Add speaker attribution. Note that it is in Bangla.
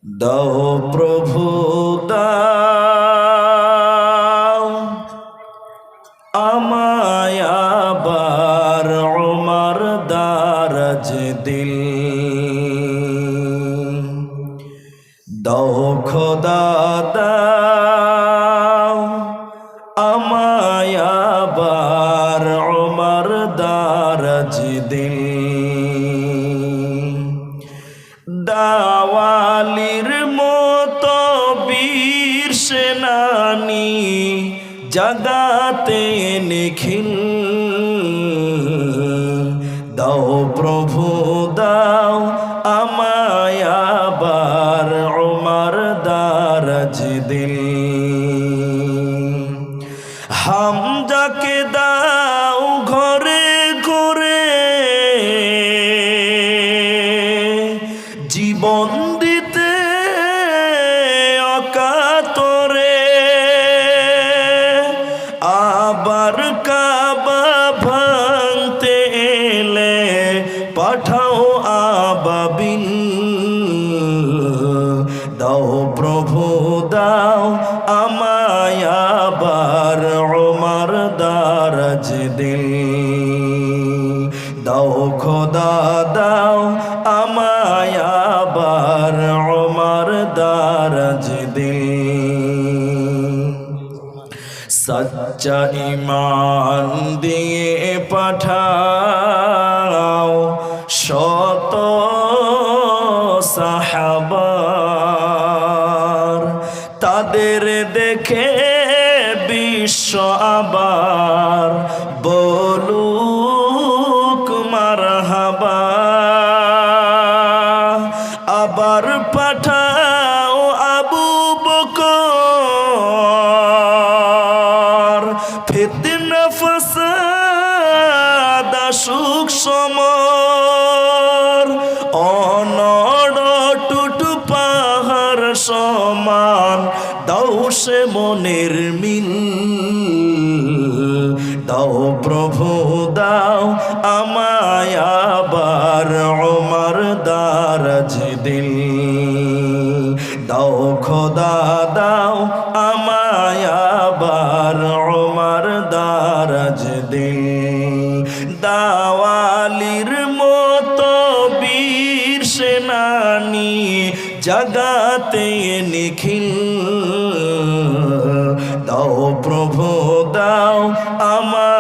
Speaker 1: দাও প্রভু দাও আমায় আবার উমর দারাজ দিল। দাও খোদা দাও আমায় আবার উমর দারাজ দিল। দাওয়ালির মতো বীর সেনানি জাগাতে নিখিল। দাও প্রভু দাও আমায় আবার উমর দারাজ দিল। হামজাকে দাও ঘরে ঘরে জীবন দিতে অকাতরে। আবার কাবা ভাঙতে এলে পাঠাও আবাবিল। দাও প্রভু দাও আমায় আবার উমর দারাজ দিল। দাও খোদা দাও আমায় আবার উমর দারাজ দিল। সচ্চা ঈমান দিয়ে পাঠাও শত সাহাবার। তাদের দেখে বিশ্ব আবার বলুক মারহাবা। আবার পাঠাও আবু বকর, ফিতনা ফাসাদ আসুক সমর। অনড় টুটু পাহাড় সমান দাও সে মনের মিল। দাও প্রভু দাও আমায় আবার উমর দারাজ দিল। দাও খোদা দাও আমায় আবার উমর দারাজ দিল। দাওয়ালির মতো বীর সেনানি জাগাতে নিখিল। দাও প্রভু দাও আমার